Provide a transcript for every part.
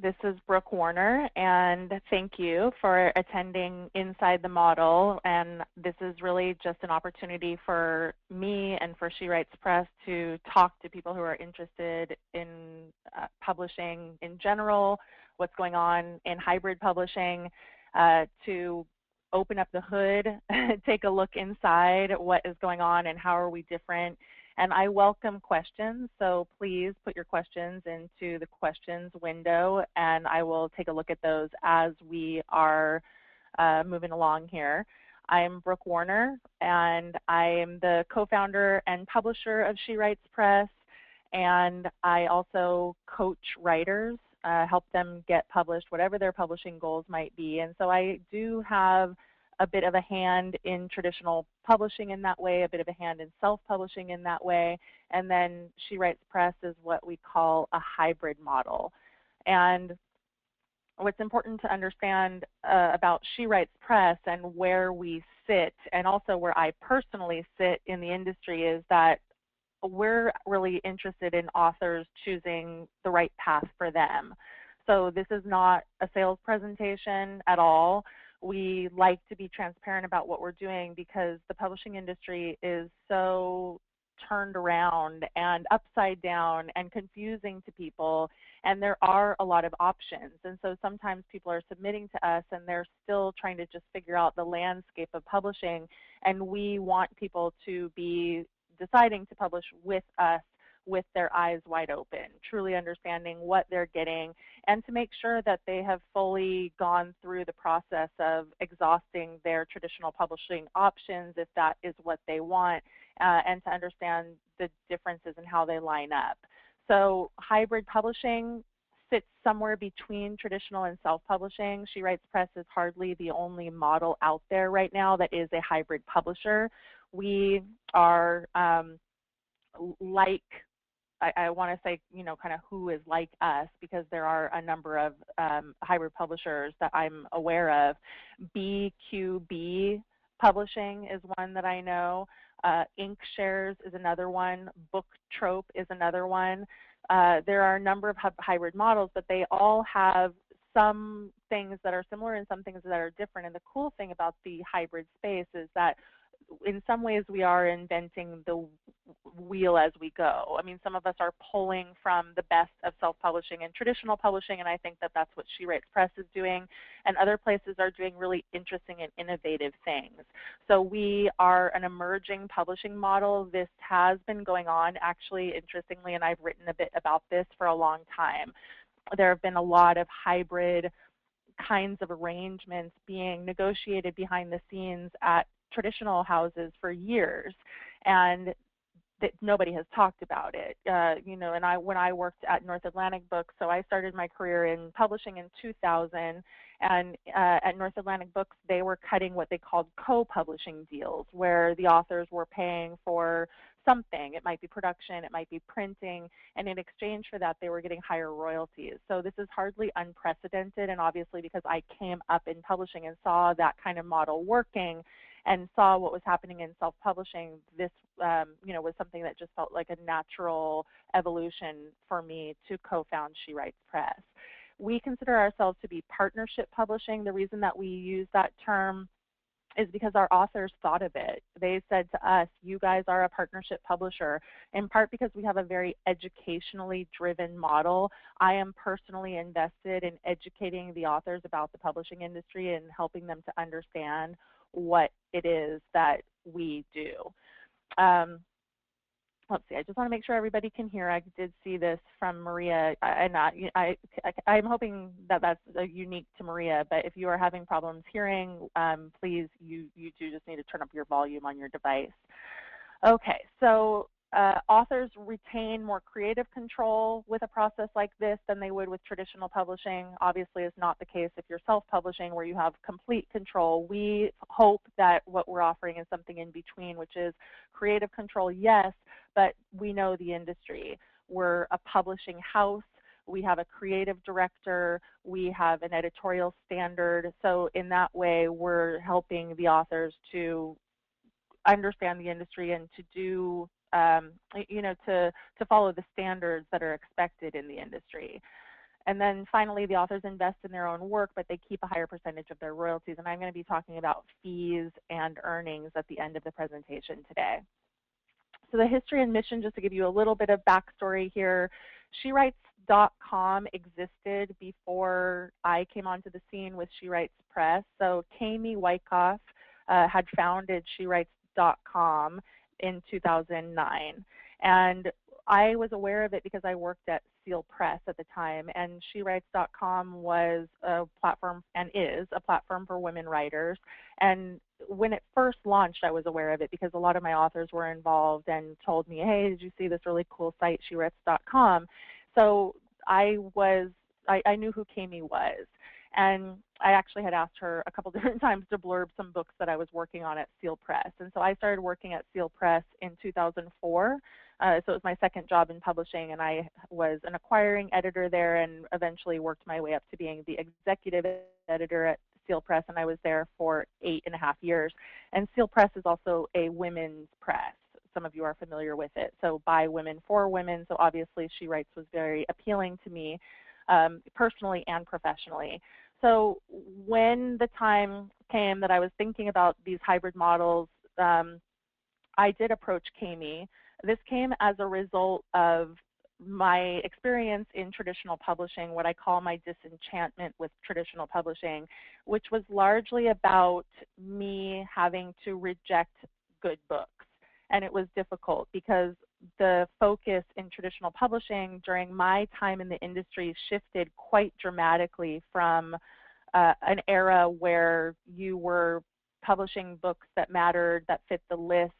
This is Brooke Warner, and thank you for attending Inside the Model. And this is really just an opportunity for me and for She Writes Press to talk to people who are interested in publishing in general, what's going on in hybrid publishing, to open up the hood, take a look inside what is going on and how are we different. And I welcome questions, so please put your questions into the questions window, and I will take a look at those as we are moving along here. I'm Brooke Warner, and I am the co-founder and publisher of She Writes Press, and I also coach writers, help them get published, whatever their publishing goals might be. And so I do have a bit of a hand in traditional publishing in that way, a bit of a hand in self-publishing in that way, and then She Writes Press is what we call a hybrid model. And what's important to understand about She Writes Press and where we sit, and also where I personally sit in the industry, is that we're really interested in authors choosing the right path for them. So this is not a sales presentation at all. We like to be transparent about what we're doing because the publishing industry is so turned around and upside down and confusing to people, and there are a lot of options. And so sometimes people are submitting to us and they're still trying to just figure out the landscape of publishing, and we want people to be deciding to publish with us with their eyes wide open, truly understanding what they're getting, and to make sure that they have fully gone through the process of exhausting their traditional publishing options, if that is what they want, and to understand the differences in how they line up. So hybrid publishing sits somewhere between traditional and self-publishing. She Writes Press is hardly the only model out there right now that is a hybrid publisher. We are I want to say, kind of who is like us, because there are a number of hybrid publishers that I'm aware of. BQB Publishing is one that I know. InkShares is another one. BookTrope is another one. There are a number of hybrid models, but they all have some things that are similar and some things that are different. And the cool thing about the hybrid space is that in some ways we are inventing the wheel as we go. I mean, some of us are pulling from the best of self-publishing and traditional publishing, and I think that that's what She Writes Press is doing, and other places are doing really interesting and innovative things. So we are an emerging publishing model. This has been going on, actually, interestingly, and I've written a bit about this for a long time. There have been a lot of hybrid kinds of arrangements being negotiated behind the scenes at traditional houses for years, and that nobody has talked about it. And when I worked at North Atlantic Books, so I started my career in publishing in 2000, and at North Atlantic Books, they were cutting what they called co-publishing deals, where the authors were paying for something. It might be production, it might be printing, and in exchange for that, they were getting higher royalties. So this is hardly unprecedented, and obviously because I came up in publishing and saw that kind of model working, and saw what was happening in self-publishing, this was something that just felt like a natural evolution for me to co-found She Writes Press. We consider ourselves to be partnership publishing. The reason that we use that term is because our authors thought of it. They said to us, you guys are a partnership publisher, in part because we have a very educationally driven model. I am personally invested in educating the authors about the publishing industry and helping them to understand what it is that we do. Let's see, I just want to make sure everybody can hear. I did see this from Maria, and I'm hoping that that's unique to Maria, but if you are having problems hearing, please, you do just need to turn up your volume on your device. Okay, so authors retain more creative control with a process like this than they would with traditional publishing. Obviously, it's not the case if you're self-publishing where you have complete control. We hope that what we're offering is something in between, which is creative control, yes, but we know the industry. We're a publishing house. We have a creative director. We have an editorial standard. So in that way, we're helping the authors to understand the industry and to do to follow the standards that are expected in the industry. And then finally, the authors invest in their own work, but they keep a higher percentage of their royalties. And I'm going to be talking about fees and earnings at the end of the presentation today. So the history and mission, just to give you a little bit of backstory here, SheWrites.com existed before I came onto the scene with She Writes Press. So Kami Wyckoff had founded SheWrites.com in 2009. And I was aware of it because I worked at Seal Press at the time, and SheWrites.com was a platform and is a platform for women writers. And when it first launched, I was aware of it because a lot of my authors were involved and told me, hey, did you see this really cool site, SheWrites.com? So I knew who Kami was. And I actually had asked her a couple different times to blurb some books that I was working on at Seal Press. And so I started working at Seal Press in 2004. So it was my second job in publishing, and I was an acquiring editor there and eventually worked my way up to being the executive editor at Seal Press, and I was there for 8.5 years. And Seal Press is also a women's press. Some of you are familiar with it. So by women, for women. So obviously She Writes was very appealing to me personally and professionally. So when the time came that I was thinking about these hybrid models, I did approach Kami. This came as a result of my experience in traditional publishing, what I call my disenchantment with traditional publishing, which was largely about me having to reject good books. And it was difficult because the focus in traditional publishing during my time in the industry shifted quite dramatically from an era where you were publishing books that mattered, that fit the list,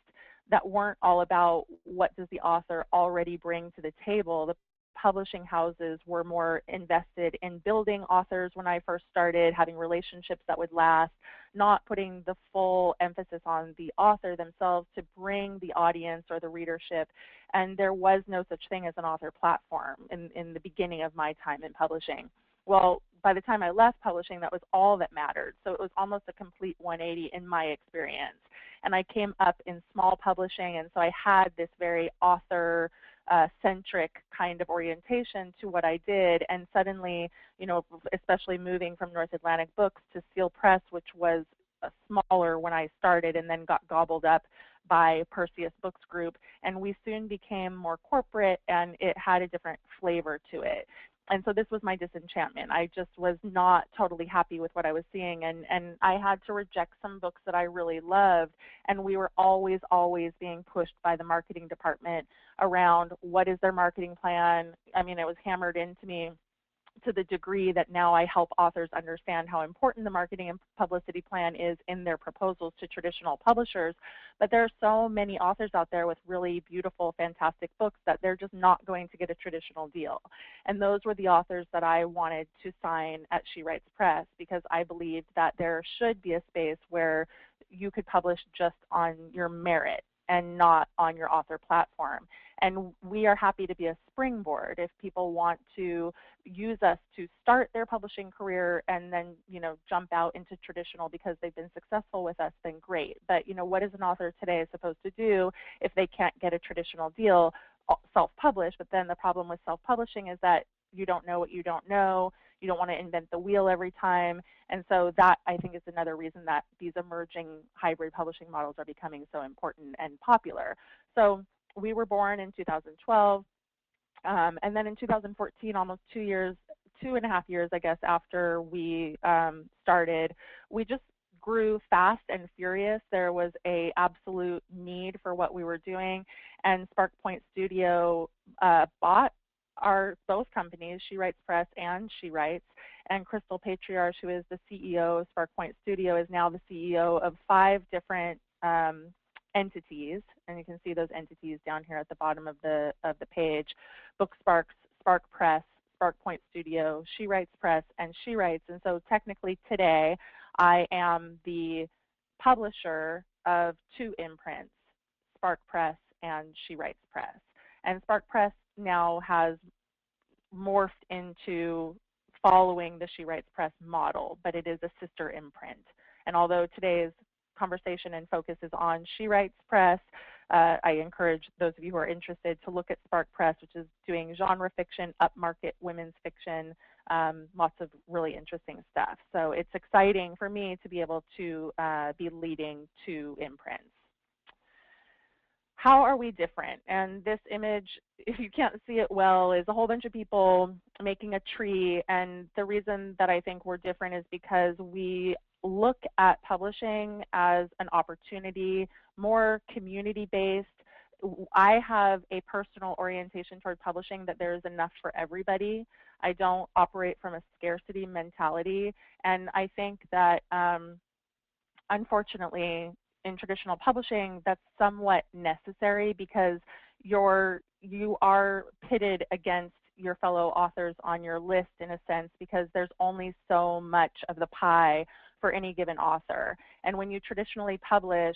that weren't all about what does the author already bring to the table. The publishing houses were more invested in building authors when I first started, having relationships that would last, not putting the full emphasis on the author themselves to bring the audience or the readership. And there was no such thing as an author platform in the beginning of my time in publishing. Well, by the time I left publishing, that was all that mattered. So it was almost a complete 180 in my experience. And I came up in small publishing, and so I had this very author centric kind of orientation to what I did. And suddenly, you know, especially moving from North Atlantic Books to Seal Press, which was smaller when I started and then got gobbled up by Perseus Books Group, and we soon became more corporate, and it had a different flavor to it. And so this was my disenchantment. I just was not totally happy with what I was seeing, and I had to reject some books that I really loved, and we were always being pushed by the marketing department around what is their marketing plan. I mean, it was hammered into me to the degree that now I help authors understand how important the marketing and publicity plan is in their proposals to traditional publishers. But there are so many authors out there with really beautiful, fantastic books that they're just not going to get a traditional deal. And those were the authors that I wanted to sign at She Writes Press, because I believed that there should be a space where you could publish just on your merit and not on your author platform. And we are happy to be a springboard if people want to use us to start their publishing career and then, you know, jump out into traditional because they've been successful with us, then great. But, you know, what is an author today supposed to do if they can't get a traditional deal? Self-publish. But then the problem with self-publishing is that you don't know what you don't know. You don't want to invent the wheel every time. And so that, I think, is another reason that these emerging hybrid publishing models are becoming so important and popular. So we were born in 2012. And then in 2014, almost 2.5 years, I guess, after we started, we just grew fast and furious. There was an absolute need for what we were doing. And Spark Point Studio bought both companies, She Writes Press and She Writes, and Crystal Patriarch, who is the CEO of Spark Point Studio, is now the CEO of 5 different entities, and you can see those entities down here at the bottom of the page: BookSparks, Spark Press, Spark Point Studio, She Writes Press, and She Writes. And so technically today, I am the publisher of 2 imprints, Spark Press and She Writes Press. And Spark Press now has morphed into following the She Writes Press model, but it is a sister imprint. And although today's conversation and focus is on She Writes Press, I encourage those of you who are interested to look at Spark Press, which is doing genre fiction, upmarket women's fiction, lots of really interesting stuff. So it's exciting for me to be able to be leading 2 imprints. How are we different? And this image, if you can't see it well, is a whole bunch of people making a tree. And the reason that I think we're different is because we look at publishing as an opportunity, more community-based. I have a personal orientation toward publishing that there is enough for everybody. I don't operate from a scarcity mentality. And I think that unfortunately, in traditional publishing, that's somewhat necessary because you are pitted against your fellow authors on your list in a sense because there's only so much of the pie for any given author. And when you traditionally publish,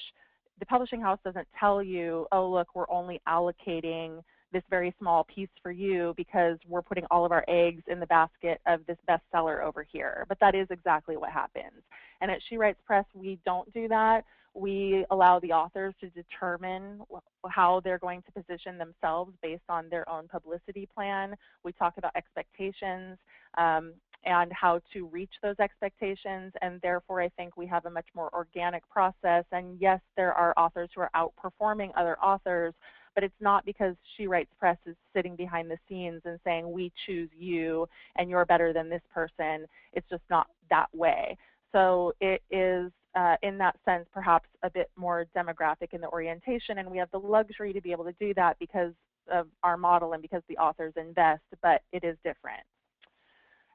the publishing house doesn't tell you, oh, look, we're only allocating this very small piece for you because we're putting all of our eggs in the basket of this bestseller over here. But that is exactly what happens. And at She Writes Press, we don't do that. We allow the authors to determine how they're going to position themselves based on their own publicity plan. We talk about expectations and how to reach those expectations, and therefore I think we have a much more organic process. And yes, there are authors who are outperforming other authors, but it's not because She Writes Press is sitting behind the scenes and saying, we choose you and you're better than this person. It's just not that way. So it is, in that sense, perhaps a bit more demographic in the orientation, and we have the luxury to be able to do that because of our model and because the authors invest, but it is different.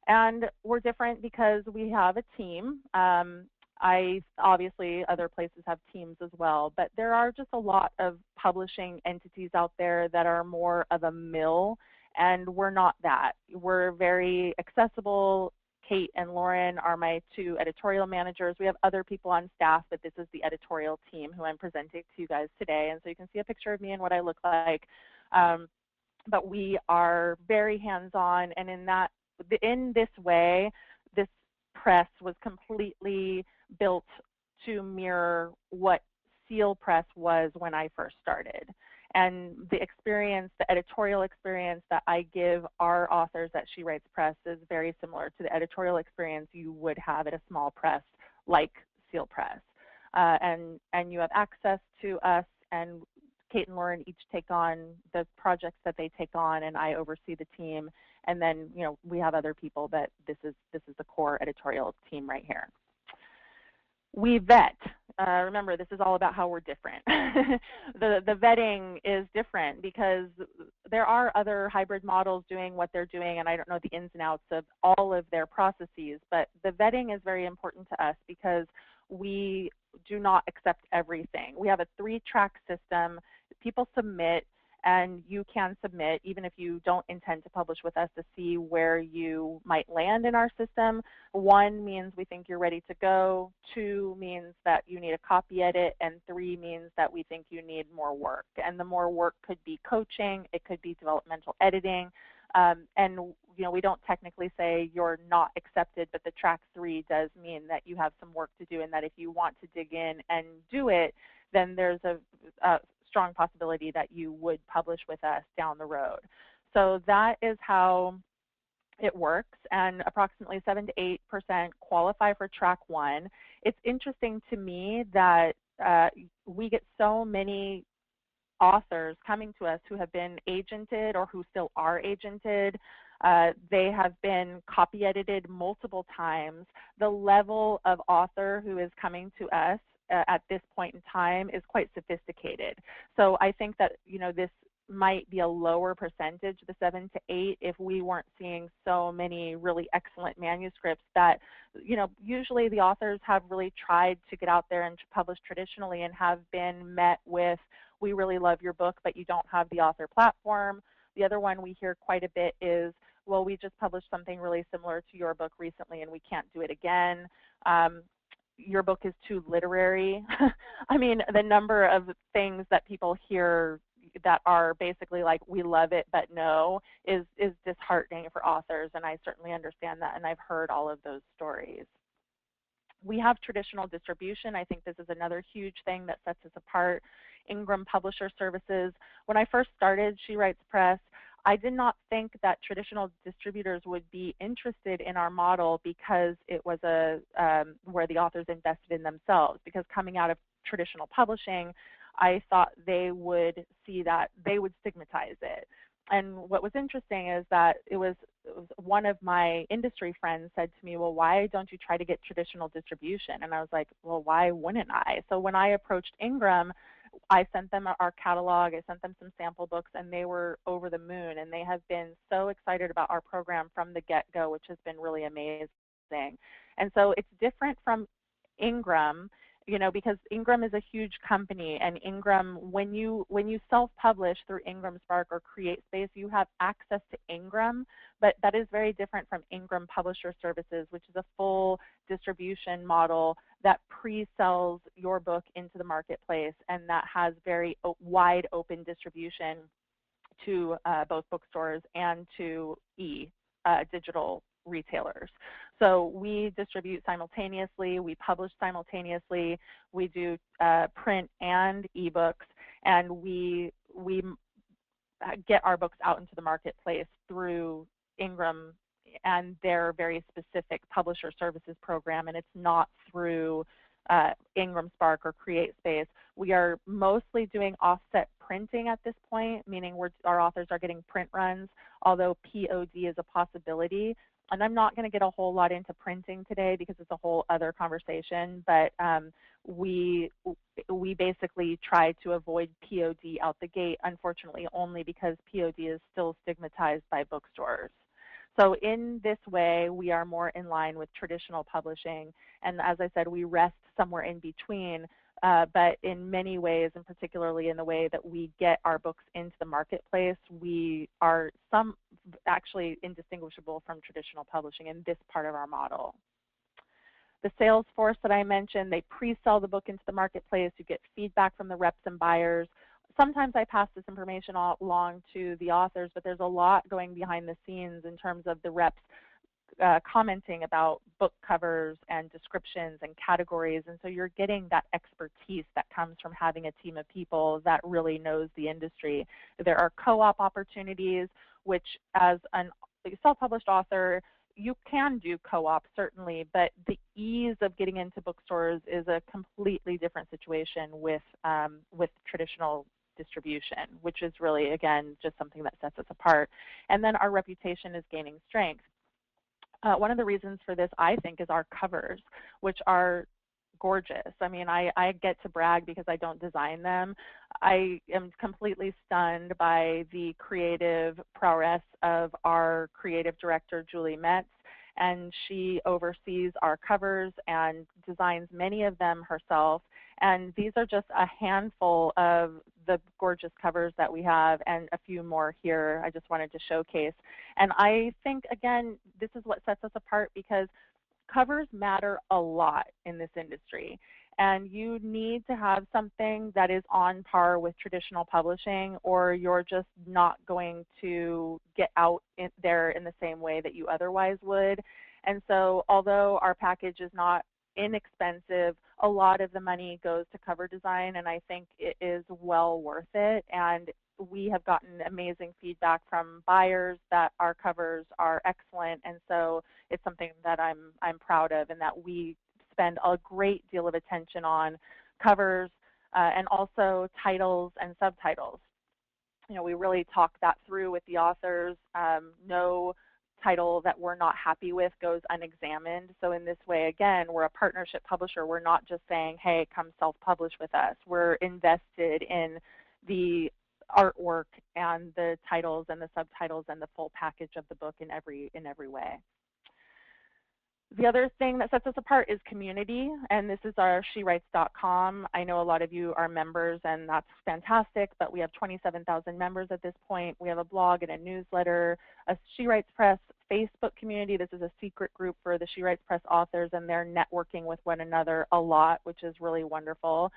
And we're different because we have a team. Obviously, other places have teams as well, but there are just a lot of publishing entities out there that are more of a mill, and we're not that. We're very accessible. Kate and Lauren are my 2 editorial managers. We have other people on staff, but this is the editorial team who I'm presenting to you guys today. And so you can see a picture of me and what I look like. But we are very hands-on, and in this way, this press was completely built to mirror what Seal Press was when I first started. And the experience, the editorial experience that I give our authors at She Writes Press is very similar to the editorial experience you would have at a small press like Seal Press. And you have access to us, and Kate and Lauren each take on the projects that they take on, and I oversee the team. And then, we have other people, but this is the core editorial team right here. We vet. Remember, this is all about how we're different. The vetting is different because there are other hybrid models doing what they're doing, and I don't know the ins and outs of all of their processes, but the vetting is very important to us because we do not accept everything. We have a 3-track system. People submit, and you can submit even if you don't intend to publish with us to see where you might land in our system. 1 means we think you're ready to go, 2 means that you need a copy edit, and 3 means that we think you need more work. And the more work could be coaching, it could be developmental editing, and we don't technically say you're not accepted, but the track 3 does mean that you have some work to do, and that if you want to dig in and do it, then there's a strong possibility that you would publish with us down the road. So that is how it works, and approximately 7 to 8% qualify for track 1. It's interesting to me that we get so many authors coming to us who have been agented or who still are agented. They have been copy edited multiple times. The level of author who is coming to us at this point in time is quite sophisticated. So I think that this might be a lower percentage, the 7 to 8, if we weren't seeing so many really excellent manuscripts that usually the authors have really tried to get out there and to publish traditionally and have been met with, we really love your book, but you don't have the author platform. The other one we hear quite a bit is, well, we just published something really similar to your book recently and we can't do it again. Your book is too literary. I mean, the number of things that people hear that are basically like, we love it, but no, is disheartening for authors, and I certainly understand that, and I've heard all of those stories. We have traditional distribution. I think this is another huge thing that sets us apart. Ingram Publisher Services. When I first started She Writes Press, I did not think that traditional distributors would be interested in our model because it was where the authors invested in themselves. Because coming out of traditional publishing, I thought they would see that, they would stigmatize it. And what was interesting is that it was one of my industry friends said to me, well, why don't you try to get traditional distribution? And I was like, well, why wouldn't I? So when I approached Ingram, I sent them our catalog, I sent them some sample books, and they were over the moon. And they have been so excited about our program from the get-go, which has been really amazing. And so it's different from Ingram, you know, because Ingram is a huge company, and Ingram, when you self-publish through Ingram Spark or CreateSpace, you have access to Ingram, but that is very different from Ingram Publisher Services, which is a full distribution model that pre-sells your book into the marketplace, and that has very wide open distribution to both bookstores and to digital retailers. So we distribute simultaneously, we publish simultaneously, we do print and ebooks, and we get our books out into the marketplace through Ingram and their very specific publisher services program, and it's not through Ingram Spark or CreateSpace. We are mostly doing offset printing at this point, meaning our authors are getting print runs, although POD is a possibility. And I'm not going to get a whole lot into printing today because it's a whole other conversation, but we basically try to avoid POD out the gate, unfortunately, only because POD is still stigmatized by bookstores. So in this way, we are more in line with traditional publishing. And as I said, we rest somewhere in between, but in many ways, and particularly in the way that we get our books into the marketplace, we are actually indistinguishable from traditional publishing in this part of our model. The sales force that I mentioned, they pre-sell the book into the marketplace. You get feedback from the reps and buyers. Sometimes I pass this information along to the authors, but there's a lot going behind the scenes in terms of the reps commenting about book covers and descriptions and categories. And so you're getting that expertise that comes from having a team of people that really knows the industry. There are co-op opportunities, which as a self-published author, you can do co-op, certainly, but the ease of getting into bookstores is a completely different situation with traditional distribution, which is really, again, just something that sets us apart. And then our reputation is gaining strength. One of the reasons for this, I think, is our covers, which are gorgeous. I mean, I get to brag because I don't design them. I am completely stunned by the creative prowess of our creative director, Julie Metz, and she oversees our covers and designs many of them herself. And these are just a handful of the gorgeous covers that we have, and a few more here I just wanted to showcase. And I think, again, this is what sets us apart, because covers matter a lot in this industry. And you need to have something that is on par with traditional publishing, or you're just not going to get out there in the same way that you otherwise would. And so although our package is not inexpensive, a lot of the money goes to cover design, and I think it is well worth it. And we have gotten amazing feedback from buyers that our covers are excellent, and so it's something that I'm proud of, and that we spend a great deal of attention on covers and also titles and subtitles. You know, we really talk that through with the authors. No title that we're not happy with goes unexamined. So in this way, again, we're a partnership publisher. We're not just saying, hey, come self-publish with us. We're invested in the artwork and the titles and the subtitles and the full package of the book in every way. The other thing that sets us apart is community, and this is our shewrites.com. I know a lot of you are members, and that's fantastic, but we have 27,000 members at this point. We have a blog and a newsletter, a She Writes Press Facebook community. This is a secret group for the She Writes Press authors, and they're networking with one another a lot, which is really wonderful.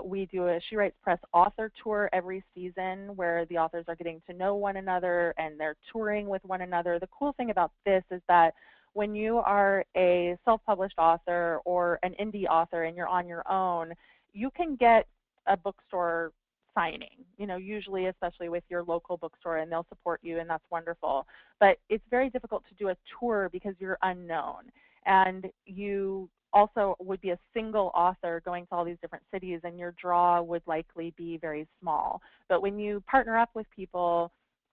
We do a She Writes Press author tour every season where the authors are getting to know one another and they're touring with one another. The cool thing about this is that when you are a self-published author or an indie author and you're on your own, you can get a bookstore signing, you know, usually especially with your local bookstore, and they'll support you, and that's wonderful. But it's very difficult to do a tour because you're unknown, and you also would be a single author going to all these different cities, and your draw would likely be very small. But when you partner up with people,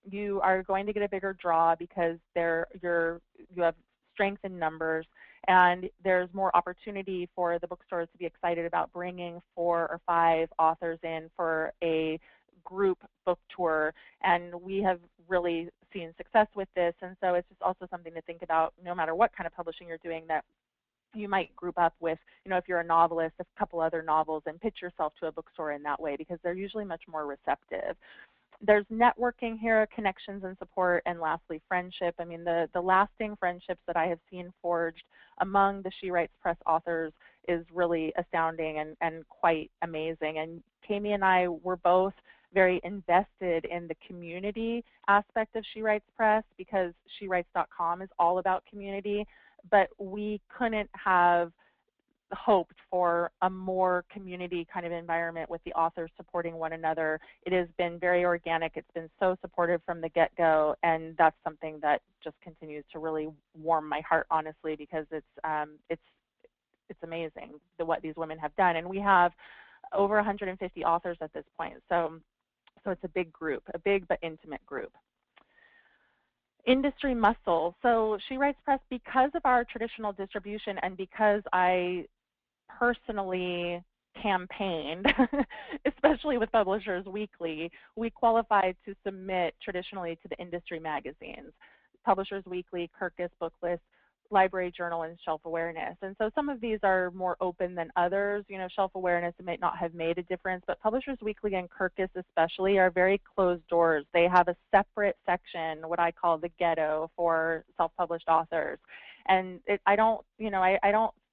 you are going to get a bigger draw because you have strength in numbers, and there's more opportunity for the bookstores to be excited about bringing 4 or 5 authors in for a group book tour. And we have really seen success with this, and so it's just also something to think about no matter what kind of publishing you're doing, that you might group up with, you know, if you're a novelist, a couple other novels, and pitch yourself to a bookstore in that way, because they're usually much more receptive. There's networking here, connections and support, and lastly, friendship. I mean, the lasting friendships that I have seen forged among the She Writes Press authors is really astounding and quite amazing. And Kami and I were both very invested in the community aspect of She Writes Press, because SheWrites.com is all about community, but we couldn't have hoped for a more community kind of environment with the authors supporting one another. It has been very organic. It's been so supportive from the get-go, and that's something that just continues to really warm my heart, honestly, because it's amazing what these women have done. And we have over 150 authors at this point, so it's a big group, a big but intimate group. Industry muscle. So She Writes Press, because of our traditional distribution and because I personally campaigned, especially with Publishers Weekly, we qualified to submit traditionally to the industry magazines, Publishers Weekly, Kirkus Booklist, Library Journal, and Shelf Awareness. And so some of these are more open than others. You know, Shelf Awareness might not have made a difference, but Publishers Weekly and Kirkus especially are very closed doors. They have a separate section, what I call the ghetto, for self-published authors. And I don't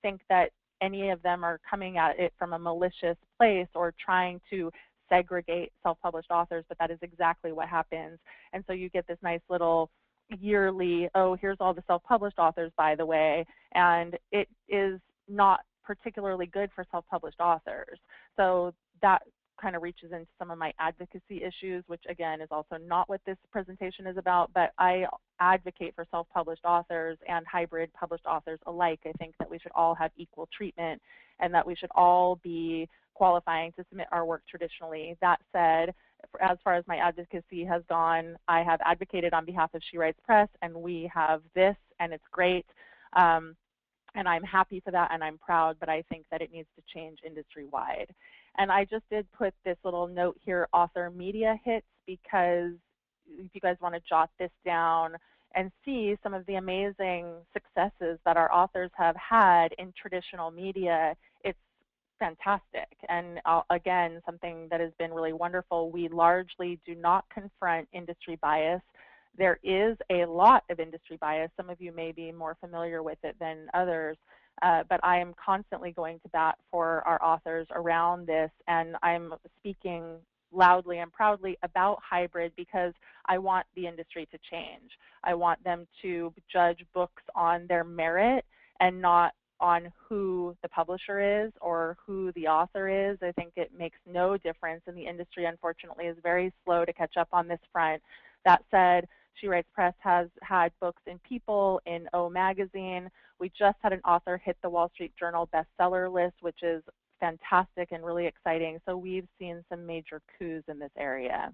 think that any of them are coming at it from a malicious place or trying to segregate self-published authors, but that is exactly what happens. And so you get this nice little yearly, oh, here's all the self-published authors, by the way, and it is not particularly good for self-published authors. So that kind of reaches into some of my advocacy issues, which again is also not what this presentation is about, but I advocate for self-published authors and hybrid published authors alike. I think that we should all have equal treatment and that we should all be qualifying to submit our work traditionally. That said, as far as my advocacy has gone, I have advocated on behalf of She Writes Press, and we have this, and it's great. And I'm happy for that, and I'm proud, but I think that it needs to change industry-wide. And I just did put this little note here, author media hits, because if you guys want to jot this down and see some of the amazing successes that our authors have had in traditional media, it's fantastic. And again, something that has been really wonderful, we largely do not confront industry bias. There is a lot of industry bias. Some of you may be more familiar with it than others, but I am constantly going to bat for our authors around this, and I'm speaking loudly and proudly about hybrid because I want the industry to change. I want them to judge books on their merit and not on who the publisher is or who the author is. I think it makes no difference, and the industry, unfortunately, is very slow to catch up on this front. That said, She Writes Press has had books in People, in O Magazine. We just had an author hit the Wall Street Journal bestseller list, which is fantastic and really exciting. So we've seen some major coups in this area.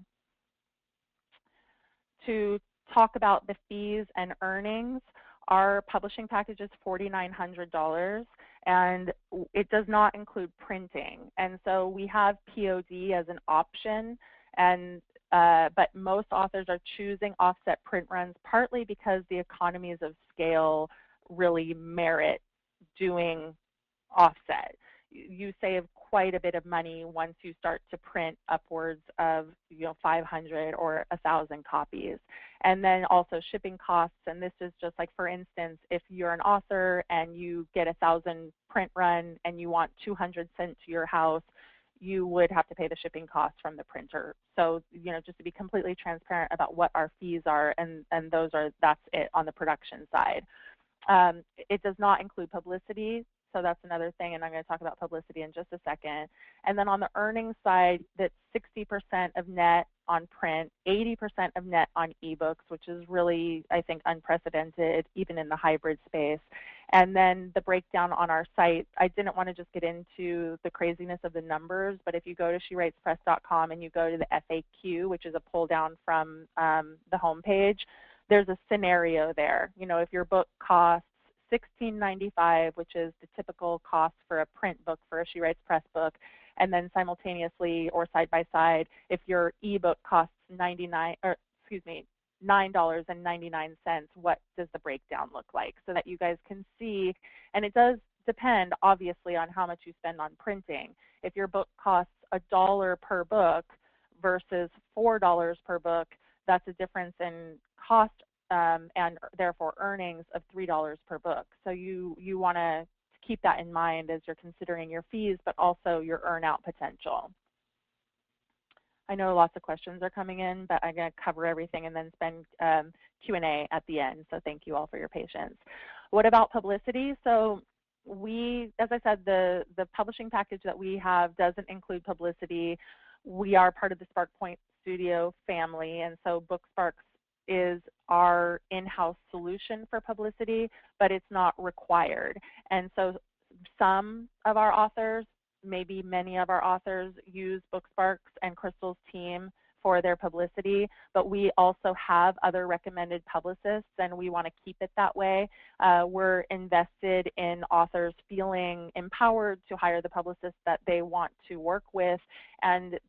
To talk about the fees and earnings, our publishing package is $4,900, and it does not include printing. And so we have POD as an option, and but most authors are choosing offset print runs, partly because the economies of scale really merit doing offset. You save quite a bit of money once you start to print upwards of 500 or 1,000 copies. And then also shipping costs, and this is just like, for instance, if you're an author and you get 1,000 print run and you want 200 sent to your house, you would have to pay the shipping costs from the printer. So, just to be completely transparent about what our fees are, and that's it on the production side. It does not include publicity. So that's another thing, and I'm going to talk about publicity in just a second. And then on the earnings side, that's 60% of net on print, 80% of net on ebooks, which is really, I think, unprecedented even in the hybrid space. And then the breakdown on our site, I didn't want to just get into the craziness of the numbers, but if you go to shewritespress.com and you go to the FAQ, which is a pull down from the homepage, there's a scenario there. You know, if your book costs $16.95, which is the typical cost for a print book for a She Writes Press book, and then simultaneously or side by side, if your ebook costs $9.99, what does the breakdown look like, so that you guys can see. And it does depend, obviously, on how much you spend on printing. If your book costs $1 per book versus $4 per book, that's a difference in cost and therefore earnings of $3 per book. So you want to keep that in mind as you're considering your fees, but also your earn out potential. I know lots of questions are coming in, but I'm going to cover everything and then spend Q&A at the end. So thank you all for your patience. What about publicity? So as I said, the publishing package that we have doesn't include publicity. We are part of the SparkPoint Studio family, and so BookSparks is our in-house solution for publicity, but it's not required. And so some of our authors, maybe many of our authors, use BookSparks and Crystal's team for their publicity, but we also have other recommended publicists, and we want to keep it that way. We're invested in authors feeling empowered to hire the publicists that they want to work with, and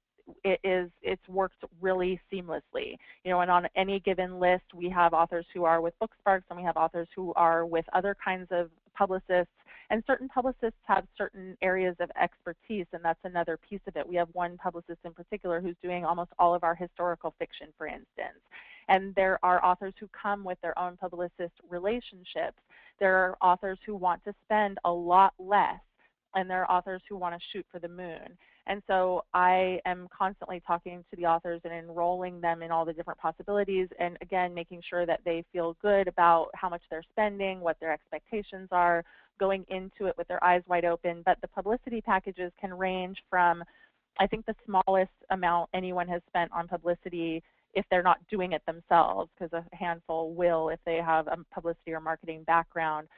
it's worked really seamlessly. You know, and on any given list, we have authors who are with BookSparks, and we have authors who are with other kinds of publicists, and certain publicists have certain areas of expertise, and that's another piece of it. We have one publicist in particular who's doing almost all of our historical fiction, for instance. And there are authors who come with their own publicist relationships. There are authors who want to spend a lot less, and there are authors who want to shoot for the moon. And so I am constantly talking to the authors and enrolling them in all the different possibilities, and again, making sure that they feel good about how much they're spending, what their expectations are, going into it with their eyes wide open. But the publicity packages can range from, I think the smallest amount anyone has spent on publicity, if they're not doing it themselves, because a handful will if they have a publicity or marketing background,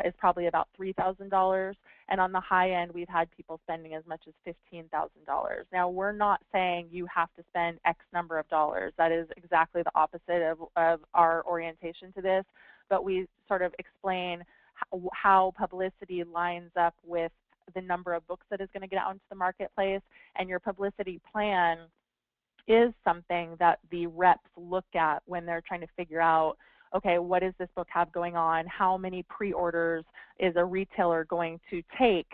is probably about $3,000. And on the high end, we've had people spending as much as $15,000. Now, we're not saying you have to spend X number of dollars. That is exactly the opposite of our orientation to this. But we sort of explain how publicity lines up with the number of books that is going to get out into the marketplace, and your publicity plan is something that the reps look at when they're trying to figure out, okay, what does this book have going on? How many pre-orders is a retailer going to take?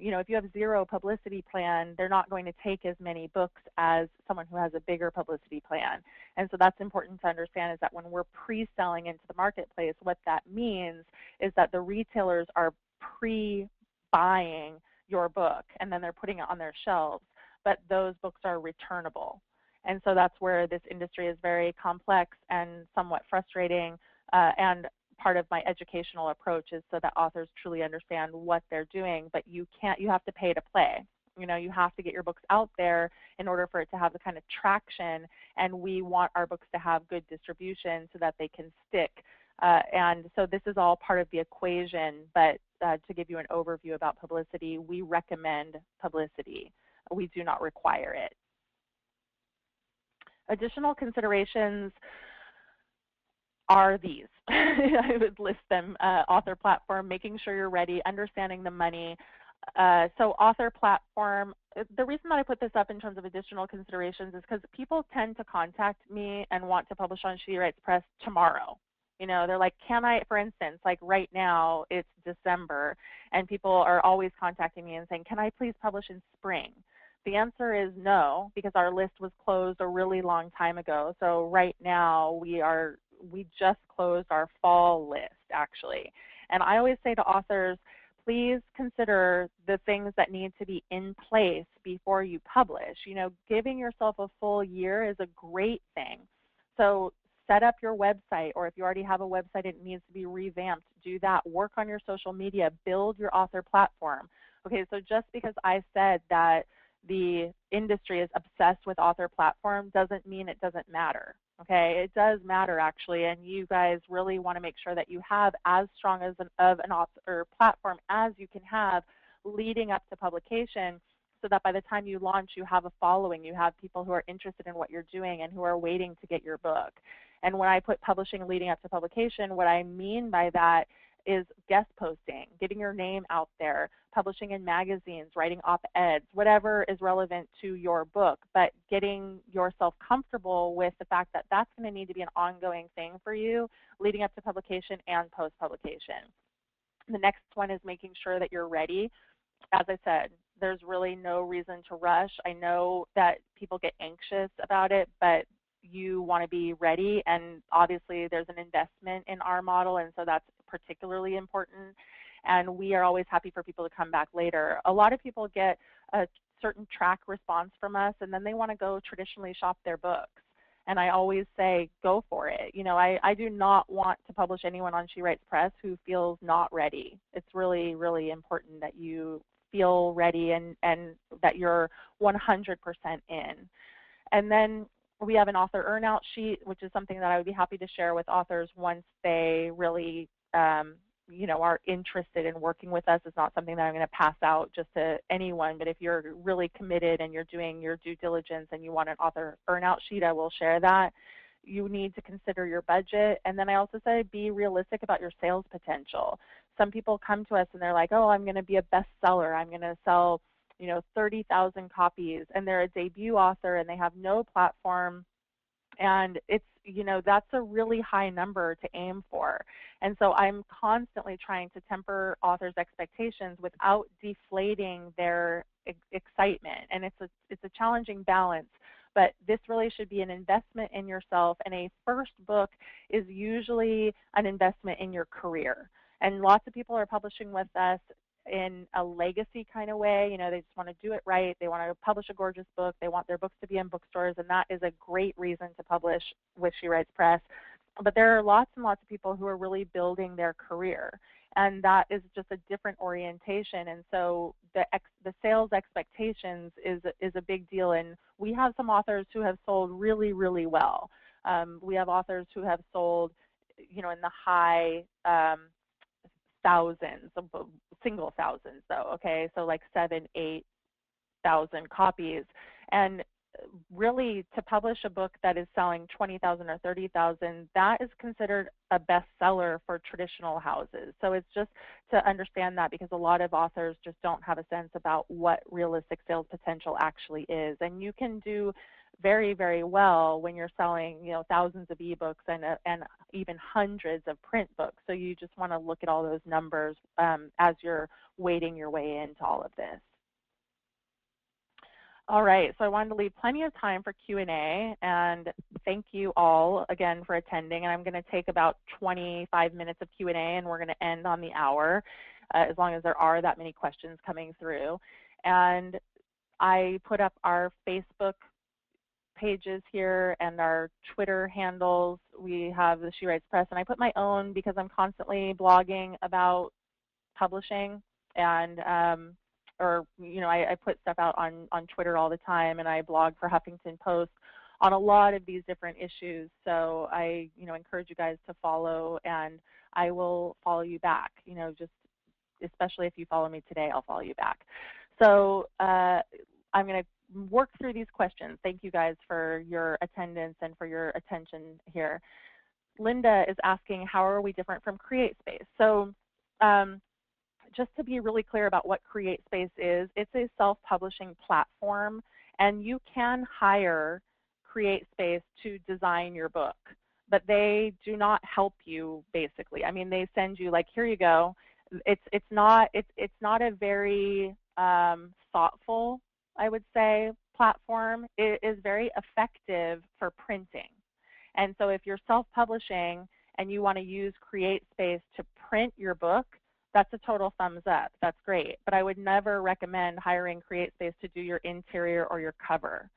You know, if you have zero publicity plan, they're not going to take as many books as someone who has a bigger publicity plan. And so that's important to understand, is that when we're pre-selling into the marketplace, what that means is that the retailers are pre-buying your book, and then they're putting it on their shelves, but those books are returnable. And so that's where this industry is very complex and somewhat frustrating, and part of my educational approach is so that authors truly understand what they're doing. But you have to pay to play. You know, you have to get your books out there in order for it to have the kind of traction, and we want our books to have good distribution so that they can stick. And so this is all part of the equation, but to give you an overview about publicity, we recommend publicity. We do not require it. Additional considerations are these. I would list them. Author platform, making sure you're ready, understanding the money. So author platform, the reason that I put this up in terms of additional considerations is because people tend to contact me and want to publish on She Writes Press tomorrow. You know, they're like, can I, for instance, like right now it's December, and people are always contacting me and saying, can I please publish in spring? The answer is no, because our list was closed a really long time ago. So right now we just closed our fall list, actually. And I always say to authors, please consider the things that need to be in place before you publish. You know, giving yourself a full year is a great thing. So set up your website, or if you already have a website, it needs to be revamped. Do that. Work on your social media. Build your author platform. Okay, so just because I said that the industry is obsessed with author platform doesn't mean it doesn't matter. Okay, it does matter actually, and you guys really want to make sure that you have as strong as an author platform as you can have leading up to publication, so that by the time you launch, you have a following, you have people who are interested in what you're doing and who are waiting to get your book. And when I put publishing leading up to publication, what I mean by that is guest posting, getting your name out there, publishing in magazines, writing op-eds, whatever is relevant to your book, but getting yourself comfortable with the fact that that's going to need to be an ongoing thing for you leading up to publication and post-publication. The next one is making sure that you're ready. As I said, there's really no reason to rush. I know that people get anxious about it, but you want to be ready, and obviously there's an investment in our model, and so that's particularly important, and we are always happy for people to come back later. A lot of people get a certain track response from us, and then they want to go traditionally shop their books, and I always say go for it. You know, I do not want to publish anyone on She Writes Press who feels not ready. It's really, really important that you feel ready and that you're 100% in. And then we have an author earnout sheet, which is something that I would be happy to share with authors once they really you know, are interested in working with us. It's not something that I'm going to pass out just to anyone, but if you're really committed and you're doing your due diligence and you want an author earnout sheet, I will share that. You need to consider your budget. And then I also say be realistic about your sales potential. Some people come to us and they're like, oh, I'm going to be a bestseller. I'm going to sell, you know, 30,000 copies, and they're a debut author and they have no platform. And it's, you know, that's a really high number to aim for. And so I'm constantly trying to temper authors' expectations without deflating their excitement. And it's a challenging balance, but this really should be an investment in yourself. And a first book is usually an investment in your career. And lots of people are publishing with us in a legacy kind of way. You know, they just want to do it right. They want to publish a gorgeous book. They want their books to be in bookstores, and that is a great reason to publish with She Writes Press. But there are lots and lots of people who are really building their career, and that is just a different orientation. And so the sales expectations is a big deal. And we have some authors who have sold really, really well. We have authors who have sold, you know, in the high thousands, single thousands though, okay? So like 7,000, 8,000 copies. And really, to publish a book that is selling 20,000 or 30,000, that is considered a bestseller for traditional houses. So it's just to understand that, because a lot of authors just don't have a sense about what realistic sales potential actually is. And you can do very, very well when you're selling, you know, thousands of ebooks and even hundreds of print books. So you just want to look at all those numbers as you're wading your way into all of this. All right, so I wanted to leave plenty of time for Q&A, and thank you all again for attending. And I'm going to take about 25 minutes of Q&A, and we're going to end on the hour, as long as there are that many questions coming through. And I put up our Facebook pages here and our Twitter handles. We have the She Writes Press, and I put my own because I'm constantly blogging about publishing, and or, you know, I put stuff out on Twitter all the time, and I blog for Huffington Post on a lot of these different issues. So I, you know, encourage you guys to follow, and I will follow you back. You know, just especially if you follow me today, I'll follow you back. So I'm going to work through these questions. Thank you guys for your attendance and for your attention here. Linda is asking, how are we different from CreateSpace? So just to be really clear about what CreateSpace is, it's a self-publishing platform, and you can hire CreateSpace to design your book, but they do not help you, basically. I mean, they send you, like, here you go. It's not a very thoughtful, I would say, platform. It is very effective for printing. And so if you're self-publishing and you want to use CreateSpace to print your book, that's a total thumbs up. That's great. But I would never recommend hiring CreateSpace to do your interior or your cover.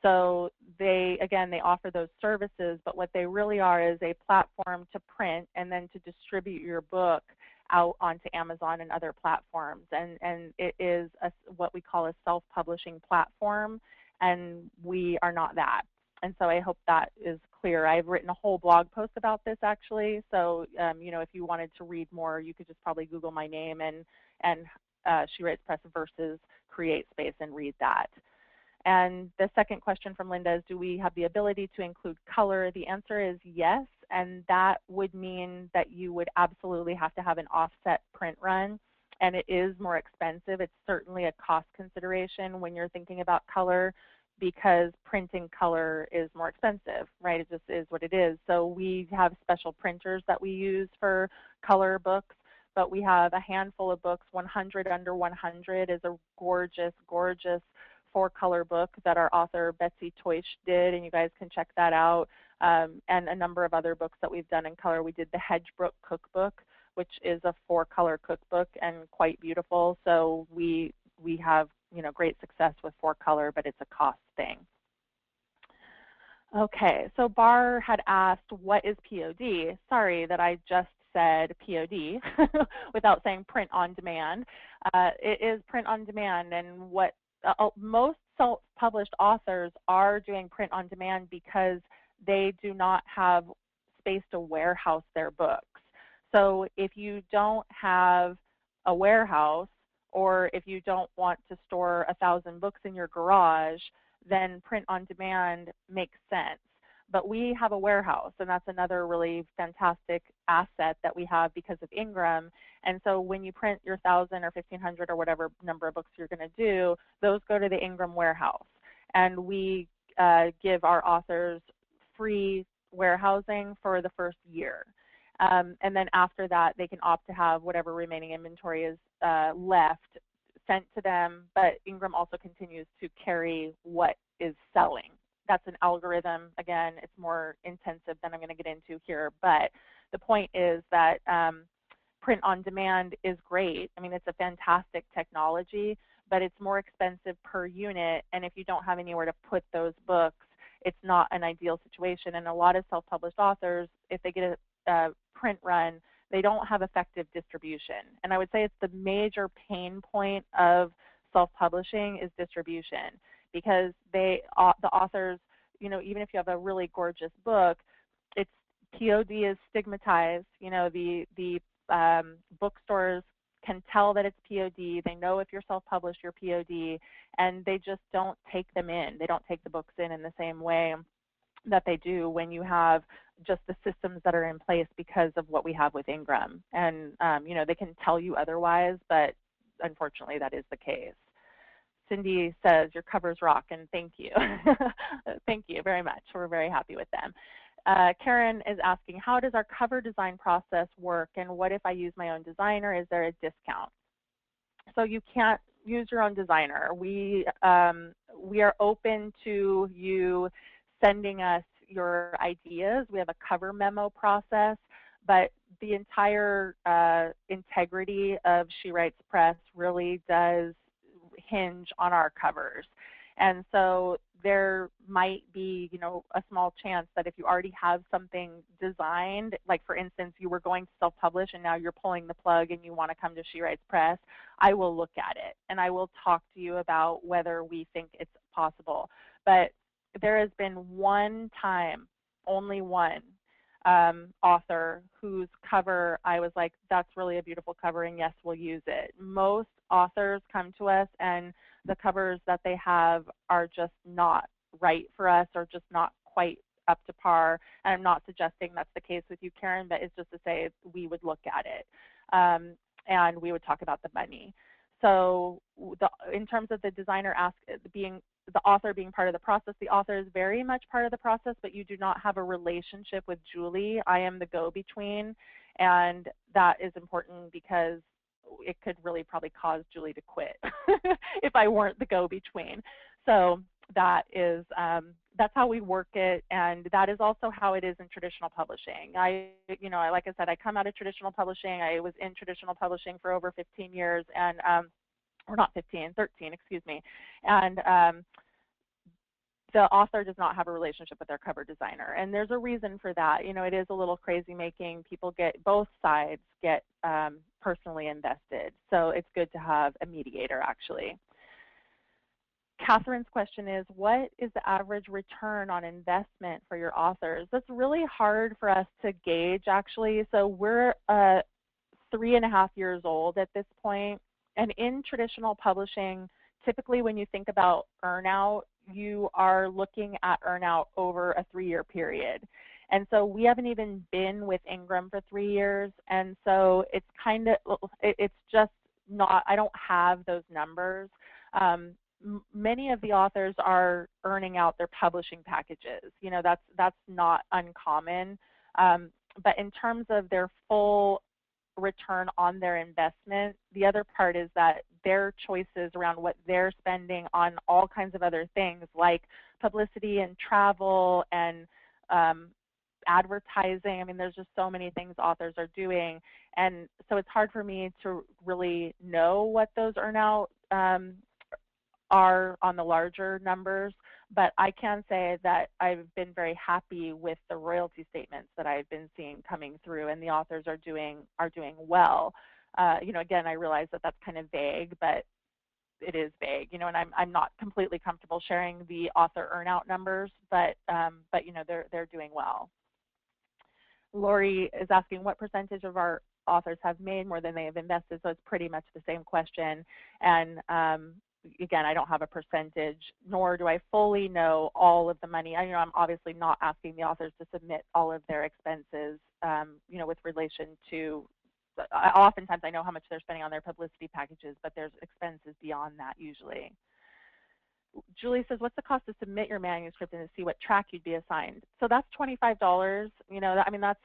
So again, they offer those services, but what they really are is a platform to print and then to distribute your book out onto Amazon and other platforms. And it is what we call a self-publishing platform, and we are not that. And so I hope that is clear. I've written a whole blog post about this actually. So, if you wanted to read more, you could just probably Google my name and She Writes Press versus CreateSpace and read that. And the second question from Linda is, do we have the ability to include color? The answer is yes, and that would mean that you would absolutely have to have an offset print run, and it is more expensive. It's certainly a cost consideration when you're thinking about color, because printing color is more expensive, right? It just is what it is. So we have special printers that we use for color books, but we have a handful of books. 100 Under 100 is a gorgeous, gorgeous 4-color book that our author Betsy Toish did, and you guys can check that out, and a number of other books that we've done in color. We did the Hedgebrook Cookbook, which is a 4-color cookbook and quite beautiful. So we have great success with 4-color, but it's a cost thing. Okay, so Bar had asked, what is POD? Sorry that I just said POD without saying print on demand. It is print on demand, and what most self-published authors are doing print on demand because they do not have space to warehouse their books. So if you don't have a warehouse, or if you don't want to store 1,000 books in your garage, then print on demand makes sense. But we have a warehouse, and that's another really fantastic asset that we have because of Ingram. And so when you print your 1,000 or 1,500 or whatever number of books you're going to do, those go to the Ingram warehouse. And we give our authors free warehousing for the first year. And then after that, they can opt to have whatever remaining inventory is left sent to them, but Ingram also continues to carry what is selling. That's an algorithm. Again, it's more intensive than I'm going to get into here, but the point is that print on demand is great. I mean, it's a fantastic technology, but it's more expensive per unit, and if you don't have anywhere to put those books, it's not an ideal situation. And a lot of self-published authors, if they get a print run, they don't have effective distribution. And I would say it's the major pain point of self-publishing is distribution, because the authors, even if you have a really gorgeous book, it's POD is stigmatized. The bookstores can tell that it's POD. They know if you're self-published, you're POD, and they just don't take them in. They don't take the books in the same way that they do when you have just the systems that are in place because of what we have with Ingram. And, they can tell you otherwise, but unfortunately that is the case. Cindy says, your covers rock, and thank you. Thank you very much. We're very happy with them. Karen is asking, how does our cover design process work, and what if I use my own designer? Is there a discount? So you can't use your own designer. We are open to you sending us your ideas. We have a cover memo process, but the entire integrity of She Writes Press really does hinge on our covers. And so there might be, a small chance that if you already have something designed, like for instance, you were going to self-publish and now you're pulling the plug and you want to come to She Writes Press, I will look at it and I will talk to you about whether we think it's possible. But there has been one time, only one, author whose cover I was like, that's really a beautiful cover, and yes, we'll use it. Most authors come to us and the covers that they have are just not right for us, or just not quite up to par. And I'm not suggesting that's the case with you, Karen, but it's just to say we would look at it and we would talk about the money. So in terms of the designer the author being part of the process, the author is very much part of the process, but you do not have a relationship with Julie. I am the go-between, and that is important because it could really probably cause Julie to quit if I weren't the go-between. So that is, that's how we work it, and that is also how it is in traditional publishing. Like I said, I come out of traditional publishing. I was in traditional publishing for over 15 years, and or not 15, 13, excuse me. And the author does not have a relationship with their cover designer. And there's a reason for that. You know, it is a little crazy making. People get, both sides get personally invested. So it's good to have a mediator, actually. Catherine's question is, what is the average return on investment for your authors? That's really hard for us to gauge, actually. So we're 3.5 years old at this point. And in traditional publishing, typically when you think about earnout, you are looking at earnout over a 3-year period. And so we haven't even been with Ingram for 3 years. And so it's it's just not, I don't have those numbers. Many of the authors are earning out their publishing packages. You know, that's not uncommon. But in terms of their full return on their investment, the other part is that their choices around what they're spending on all kinds of other things like publicity and travel and advertising. I mean, there's just so many things authors are doing. And so it's hard for me to really know what those earnout are on the larger numbers, but I can say that I've been very happy with the royalty statements that I've been seeing coming through, and the authors are doing well. You know, again, I realize that that's kind of vague, but it is vague, you know, and I'm not completely comfortable sharing the author earnout numbers, but you know, they're doing well. Lori is asking what percentage of our authors have made more than they have invested, so it's pretty much the same question. And again, I don't have a percentage, nor do I fully know all of the money. You know, I'm obviously not asking the authors to submit all of their expenses, you know, with relation to, oftentimes I know how much they're spending on their publicity packages, but there's expenses beyond that usually. Julie says, what's the cost to submit your manuscript and to see what track you'd be assigned? So that's $25. You know, I mean, that's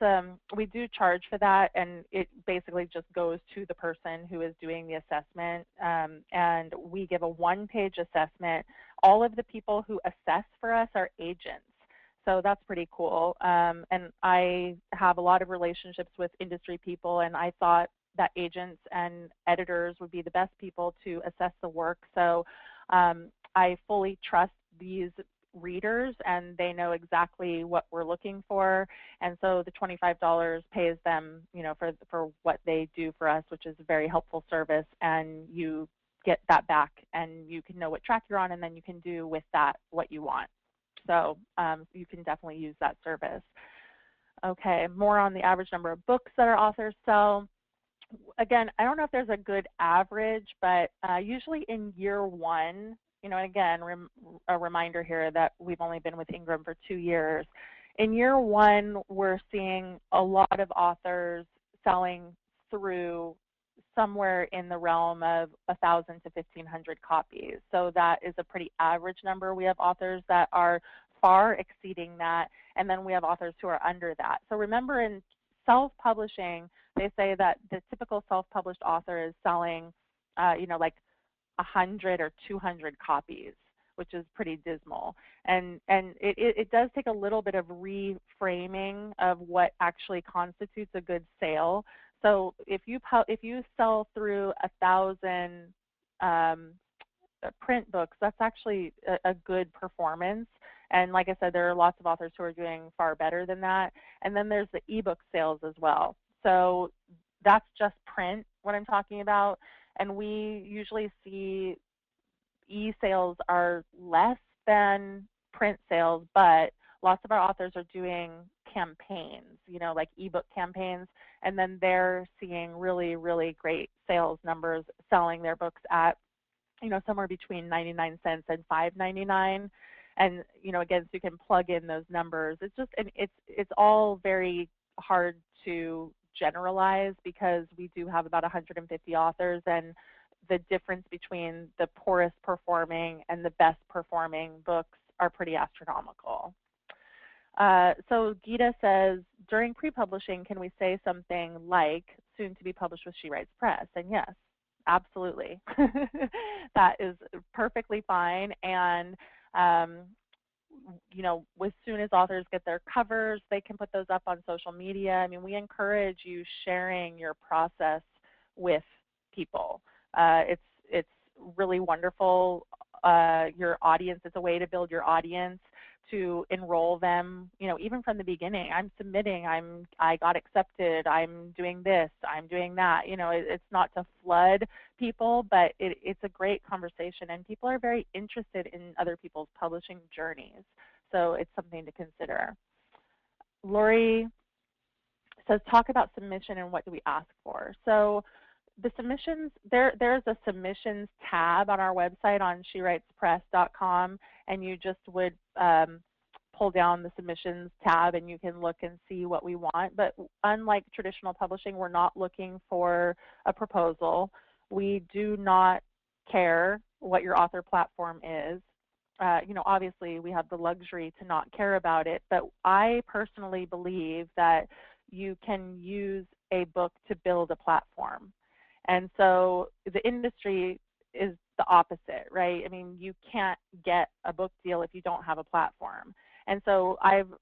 we do charge for that, and it basically just goes to the person who is doing the assessment. And we give a 1-page assessment. All of the people who assess for us are agents. So that's pretty cool. And I have a lot of relationships with industry people, and I thought that agents and editors would be the best people to assess the work. So I fully trust these readers, and they know exactly what we're looking for. And so the $25 pays them, you know, for what they do for us, which is a very helpful service. And you get that back, and you can know what track you're on, and then you can do with that what you want. So you can definitely use that service. Okay, more on the average number of books that our authors sell. Again, I don't know if there's a good average, but usually in year 1, you know, and again, a reminder here that we've only been with Ingram for 2 years. In year 1, we're seeing a lot of authors selling through somewhere in the realm of 1,000 to 1,500 copies. So that is a pretty average number. We have authors that are far exceeding that, and then we have authors who are under that. So remember, in self-publishing, they say that the typical self-published author is selling, you know, like 100 or 200 copies, which is pretty dismal. And it does take a little bit of reframing of what actually constitutes a good sale. So if you sell through 1,000 print books, that's actually a good performance. And like I said, there are lots of authors who are doing far better than that. And then there's the ebook sales as well. So that's just print, what I'm talking about. And we usually see e-sales are less than print sales, but lots of our authors are doing campaigns, you know, like ebook campaigns, and then they're seeing really, really great sales numbers, selling their books at, you know, somewhere between 99 cents and $5.99. And, you know, again, so you can plug in those numbers. It's just, and it's all very hard to generalize because we do have about 150 authors, and the difference between the poorest performing and the best performing books are pretty astronomical. So Gita says, during pre-publishing, can we say something like soon to be published with She Writes Press? And yes, absolutely. That is perfectly fine. And you know, as soon as authors get their covers, they can put those up on social media. I mean, we encourage you sharing your process with people. It's really wonderful. your audience. It's a way to build your audience, to enroll them, even from the beginning. I'm submitting, I got accepted, I'm doing this, I'm doing that. It's not to flood people, but it's a great conversation, and people are very interested in other people's publishing journeys. So it's something to consider. Lori says, talk about submission and what do we ask for. So the submissions, there's a submissions tab on our website on shewritespress.com, and you just would pull down the submissions tab and you can look and see what we want. But unlike traditional publishing, we're not looking for a proposal. We do not care what your author platform is. Obviously we have the luxury to not care about it, but I personally believe that you can use a book to build a platform. And so the industry is the opposite, right? I mean, you can't get a book deal if you don't have a platform. And so I've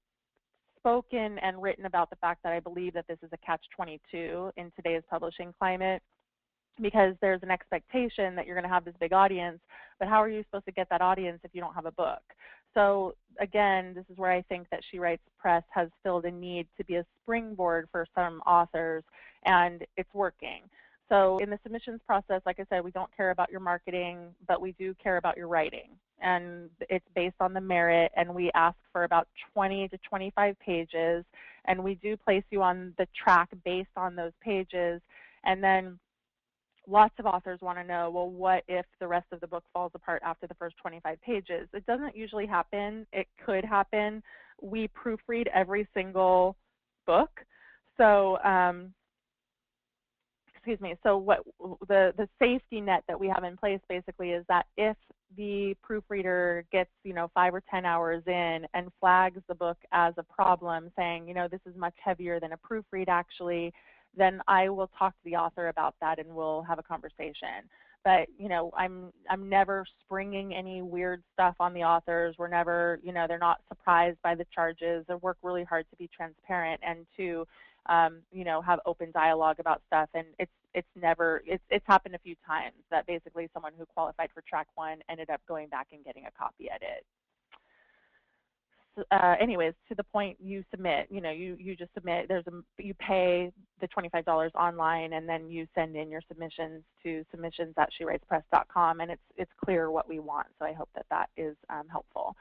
spoken and written about the fact that I believe that this is a catch-22 in today's publishing climate, because there's an expectation that you're going to have this big audience, but how are you supposed to get that audience if you don't have a book? So again, this is where I think that She Writes Press has filled a need to be a springboard for some authors, and it's working. So in the submissions process, like I said, we don't care about your marketing, but we do care about your writing. And it's based on the merit, and we ask for about 20 to 25 pages, and we do place you on the track based on those pages. And then lots of authors want to know, well, what if the rest of the book falls apart after the first 25 pages? It doesn't usually happen. It could happen. We proofread every single book. So so what the safety net that we have in place basically is that if the proofreader gets 5 or 10 hours in and flags the book as a problem, saying this is much heavier than a proofread actually, then I will talk to the author about that and we'll have a conversation. But I'm never springing any weird stuff on the authors. We're never, they're not surprised by the charges. I work really hard to be transparent and to have open dialogue about stuff. And it's happened a few times that basically someone who qualified for track 1 ended up going back and getting a copy edit. Anyways, to the point, you submit, you just submit, you pay the $25 online, and then you send in your submissions to submissions@shewritespress.com, and it's clear what we want. So I hope that is helpful.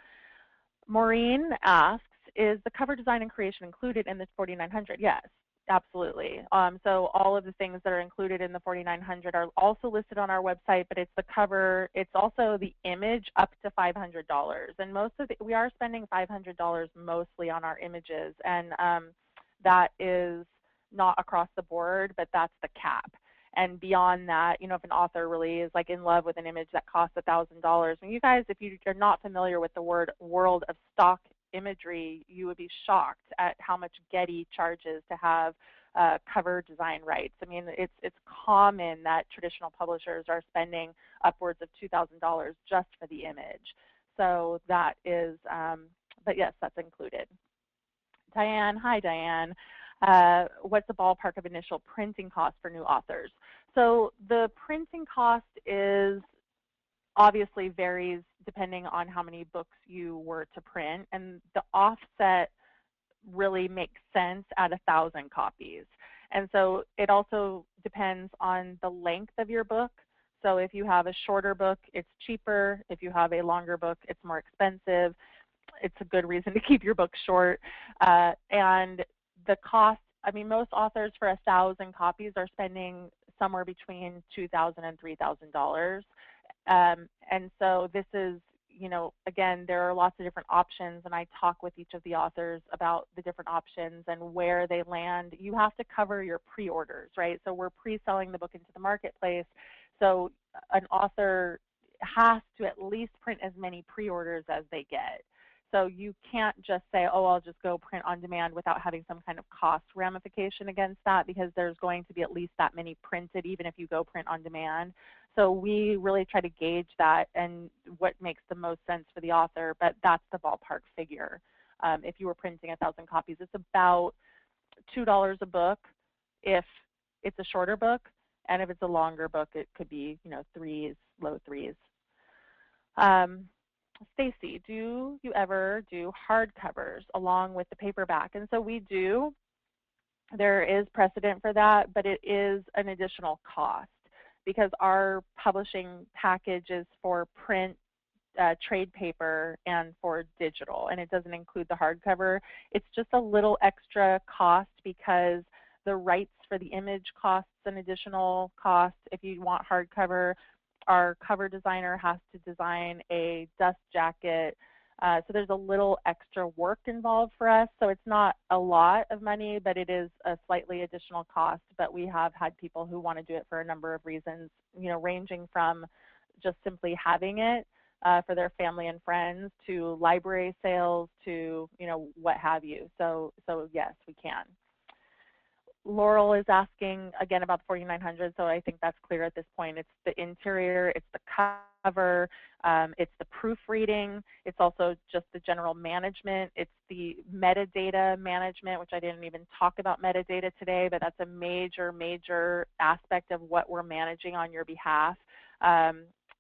Maureen asks, is the cover design and creation included in this 4,900? Yes, absolutely. So all of the things that are included in the 4,900 are also listed on our website, but it's the cover, it's also the image up to $500. And we are spending $500 mostly on our images, and that is not across the board, but that's the cap. And beyond that, if an author really is like in love with an image that costs $1,000, and you guys, if you're not familiar with the world of stock imagery, you would be shocked at how much Getty charges to have cover design rights. I mean, it's common that traditional publishers are spending upwards of $2,000 just for the image. So that is, but yes, that's included. Diane, hi Diane. What's the ballpark of initial printing cost for new authors? So the printing cost obviously varies depending on how many books you were to print, and the offset really makes sense at 1,000 copies. And so it also depends on the length of your book. So if you have a shorter book, it's cheaper. If you have a longer book, it's more expensive. It's a good reason to keep your book short. And the cost, I mean, most authors for 1,000 copies are spending somewhere between $2,000 and $3,000. And so this is, again, there are lots of different options, and I talk with each of the authors about the different options and where they land. You have to cover your pre-orders, right? So we're pre-selling the book into the marketplace. So an author has to at least print as many pre-orders as they get. So you can't just say, oh, I'll just go print on demand without having some kind of cost ramification against that, because there's going to be at least that many printed, even if you go print on demand. So we really try to gauge that and what makes the most sense for the author, but that's the ballpark figure. If you were printing 1,000 copies, it's about $2 a book if it's a shorter book, and if it's a longer book, it could be, threes, low threes. Um, Stacy, do you ever do hardcovers along with the paperback? And so we do. There is precedent for that, but it is an additional cost because our publishing package is for print, trade paper, and for digital, and it doesn't include the hardcover. It's just a little extra cost because the rights for the image costs an additional cost. If you want hardcover, our cover designer has to design a dust jacket. So there's a little extra work involved for us. So it's not a lot of money, but it is a slightly additional cost. But we have had people who want to do it for a number of reasons, you know, ranging from just simply having it for their family and friends to library sales to, you know, what have you. So yes, we can. Laurel is asking again about the 4900, so I think that's clear at this point. It's the interior, it's the cover, it's the proofreading, it's also just the general management, it's the metadata management, which I didn't even talk about metadata today, but that's a major aspect of what we're managing on your behalf.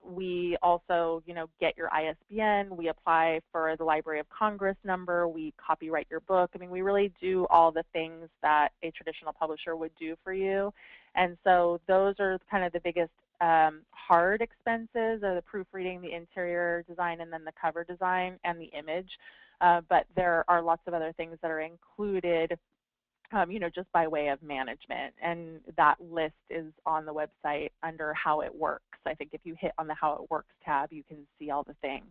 We also, you know, get your ISBN, we apply for the Library of Congress number, we copyright your book. I mean, we really do all the things that a traditional publisher would do for you. And so those are kind of the biggest hard expenses, are the proofreading, the interior design, and then the cover design and the image. But there are lots of other things that are included, you know, just by way of management. And that list is on the website under How It Works. I think if you hit on the How It Works tab, you can see all the things.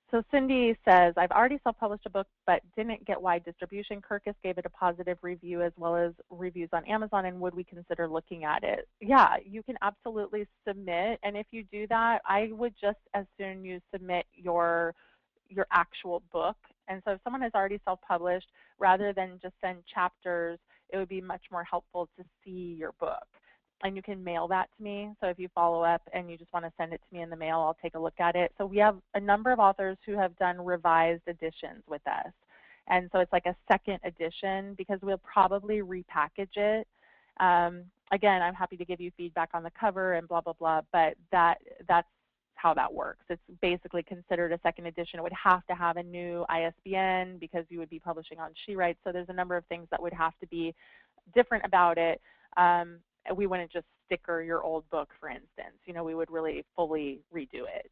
So Cindy says, I've already self-published a book, but didn't get wide distribution. Kirkus gave it a positive review as well as reviews on Amazon, and would we consider looking at it? Yeah, you can absolutely submit. And if you do that, I would just as soon you submit your actual book. And so if someone has already self-published, rather than just send chapters, it would be much more helpful to see your book. And you can mail that to me. So if you follow up and you just want to send it to me in the mail, I'll take a look at it. So we have a number of authors who have done revised editions with us. And so it's like a second edition because we'll probably repackage it. Again, I'm happy to give you feedback on the cover and blah, blah, blah, but that's how that works. It's basically considered a second edition. It would have to have a new ISBN because you would be publishing on She Writes. So there's a number of things that would have to be different about it. We wouldn't just sticker your old book, for instance. You know, we would really fully redo it.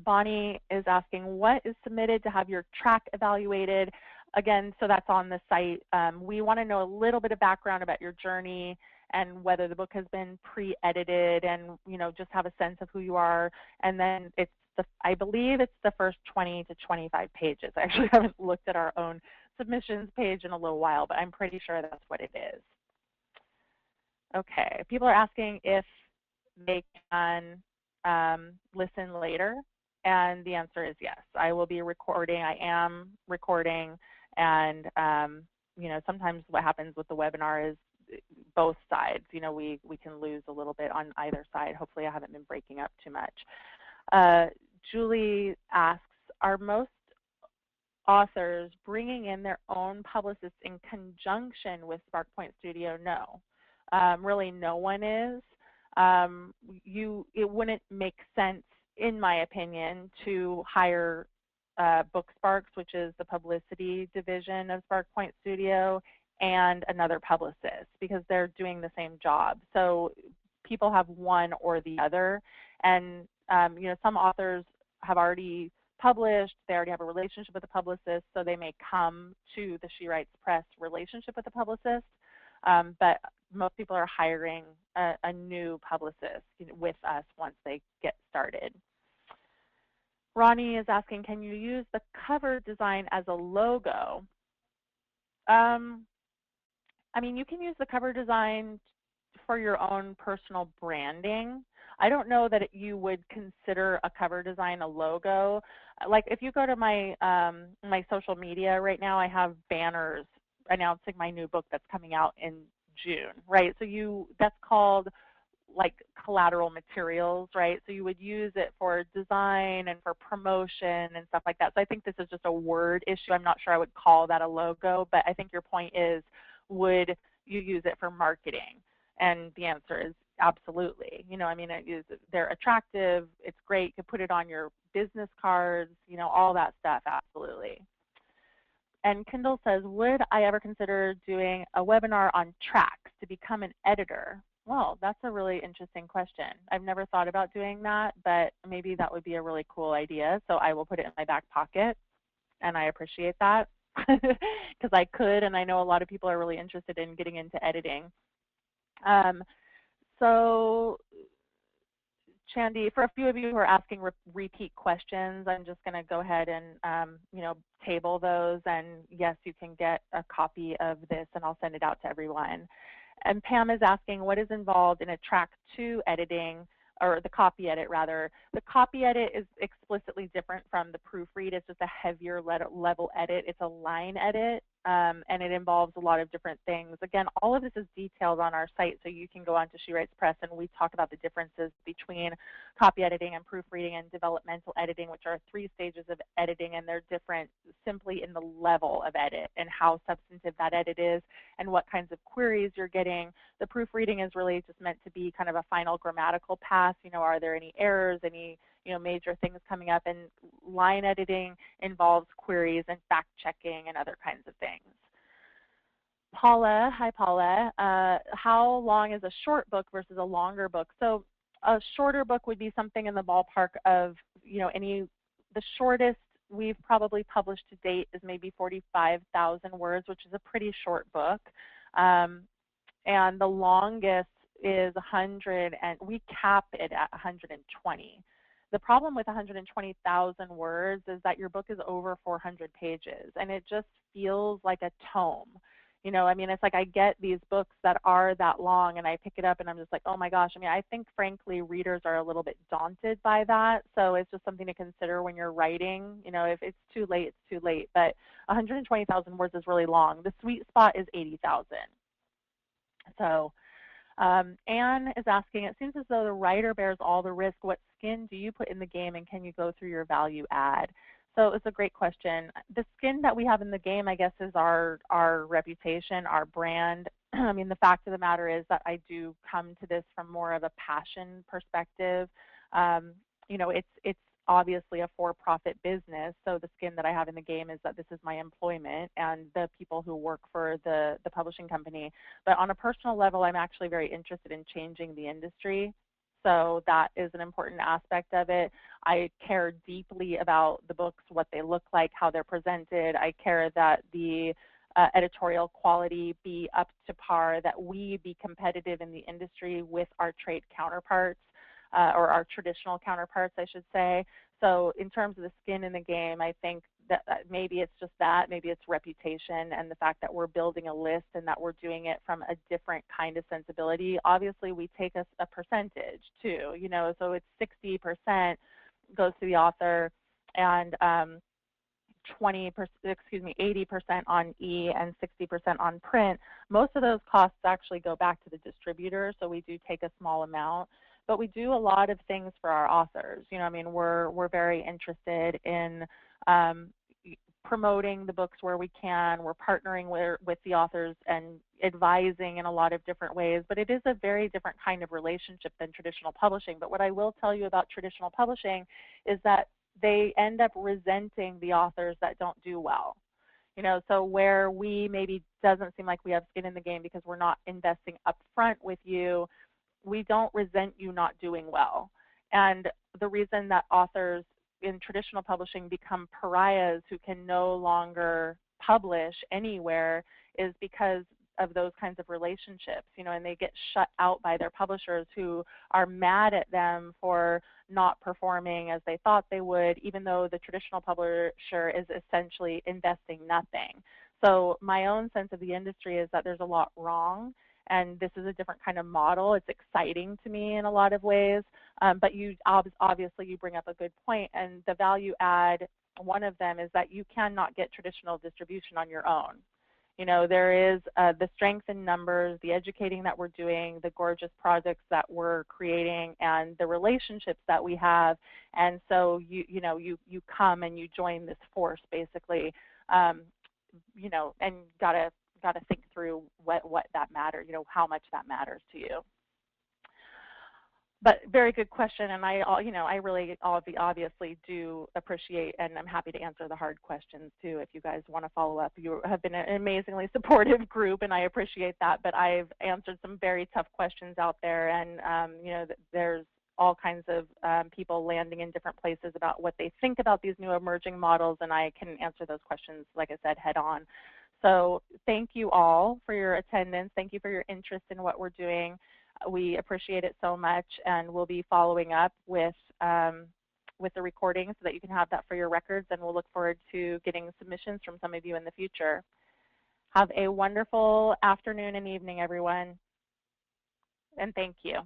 Bonnie is asking, what is submitted to have your track evaluated? Again, so that's on the site. We want to know a little bit of background about your journey and whether the book has been pre-edited, and, you know, just have a sense of who you are. And then it's I believe it's the first 20 to 25 pages. I actually haven't looked at our own submissions page in a little while, but I'm pretty sure that's what it is. Okay, people are asking if they can listen later, and the answer is yes. I will be recording, I am recording, and you know, sometimes what happens with the webinar is both sides. You know, we can lose a little bit on either side. Hopefully I haven't been breaking up too much. Julie asks, are most authors bringing in their own publicists in conjunction with SparkPoint Studio? No. Really no one is. It wouldn't make sense, in my opinion, to hire BookSparks, which is the publicity division of SparkPoint Studio, and another publicist, because they're doing the same job. So people have one or the other. And you know, some authors have already published, they already have a relationship with a publicist, so they may come to the She Writes Press relationship with a publicist. But most people are hiring a new publicist, you know, with us once they get started. Ronnie is asking, can you use the cover design as a logo? I mean, you can use the cover design for your own personal branding. I don't know that you would consider a cover design a logo. Like if you go to my my social media right now, I have banners announcing my new book that's coming out in June, right? So that's called like collateral materials, right? So you would use it for design and for promotion and stuff like that. So I think this is just a word issue. I'm not sure I would call that a logo, but I think your point is, would you use it for marketing? And the answer is absolutely. I mean, they're attractive. It's great. You could put it on your business cards, all that stuff, absolutely. And Kindle says, would I ever consider doing a webinar on tracks to become an editor? Well, that's a really interesting question. I've never thought about doing that, but maybe that would be a really cool idea. So I will put it in my back pocket, and I appreciate that because I could, and I know a lot of people are really interested in getting into editing. So Chandy, for a few of you who are asking repeat questions, I'm just going to go ahead and table those. And yes, you can get a copy of this, and I'll send it out to everyone. And Pam is asking, what is involved in a track 2 editing, or the copy edit rather? The copy edit is explicitly different from the proofread. It's just a heavier level edit. It's a line edit, and it involves a lot of different things. Again, all of this is detailed on our site, so you can go on to She Writes Press, and we talk about the differences between copy editing and proofreading and developmental editing, which are 3 stages of editing, and they're different simply in the level of edit and how substantive that edit is and what kinds of queries you're getting. The proofreading is really just meant to be kind of a final grammatical pass. Are there any errors, any major things coming up? And line editing involves queries and fact checking and other kinds of things. Paula, hi Paula. How long is a short book versus a longer book? So a shorter book would be something in the ballpark of the shortest we've probably published to date is maybe 45,000 words, which is a pretty short book. And the longest is 100, and we cap it at 120. The problem with 120,000 words is that your book is over 400 pages, and it just feels like a tome. I mean, it's like I get these books that are that long, and I pick it up, and I'm just like, oh my gosh. I mean, I think, frankly, readers are a little bit daunted by that, so it's just something to consider when you're writing. If it's too late, it's too late, but 120,000 words is really long. The sweet spot is 80,000. So Anne is asking, it seems as though the writer bears all the risk. What skin do you put in the game, and can you go through your value add? So it's a great question. The skin that we have in the game, I guess, is our reputation, our brand. I mean, the fact of the matter is that I do come to this from more of a passion perspective. It's obviously a for-profit business, so the skin that I have in the game is that this is my employment and the people who work for the publishing company. But on a personal level, I'm actually very interested in changing the industry. So that is an important aspect of it. I care deeply about the books, what they look like, how they're presented. I care that the editorial quality be up to par, that we be competitive in the industry with our trade counterparts, or our traditional counterparts, I should say. So in terms of the skin in the game, I think that maybe it's just that, maybe it's reputation and the fact that we're building a list and that we're doing it from a different kind of sensibility. Obviously, we take a percentage too, so it's 60% goes to the author and 80% on e and 60% on print. Most of those costs actually go back to the distributor, so we do take a small amount. But we do a lot of things for our authors. I mean, we're very interested in promoting the books where we can. We're partnering with the authors and advising in a lot of different ways. But it is a very different kind of relationship than traditional publishing. But what I will tell you about traditional publishing is that they end up resenting the authors that don't do well. So where we maybe doesn't seem like we have skin in the game because we're not investing upfront with you, we don't resent you not doing well. And the reason that authors in traditional publishing become pariahs who can no longer publish anywhere is because of those kinds of relationships, and they get shut out by their publishers who are mad at them for not performing as they thought they would, even though the traditional publisher is essentially investing nothing. So my own sense of the industry is that there's a lot wrong, and this is a different kind of model. It's exciting to me in a lot of ways, but obviously you bring up a good point, and the value add, one of them is that you cannot get traditional distribution on your own. There is the strength in numbers, the educating that we're doing, the gorgeous projects that we're creating, and the relationships that we have. And so you come and you join this force basically, and gotta think through what that matters, how much that matters to you. But very good question, and I really obviously do appreciate, and I'm happy to answer the hard questions too if you guys want to follow up. You have been an amazingly supportive group, and I appreciate that. But I've answered some very tough questions out there, and there's all kinds of people landing in different places about what they think about these new emerging models, and I can answer those questions, like I said, head on. So thank you all for your attendance. Thank you for your interest in what we're doing. We appreciate it so much, and we'll be following up with the recording so that you can have that for your records, and we'll look forward to getting submissions from some of you in the future. Have a wonderful afternoon and evening, everyone, and thank you.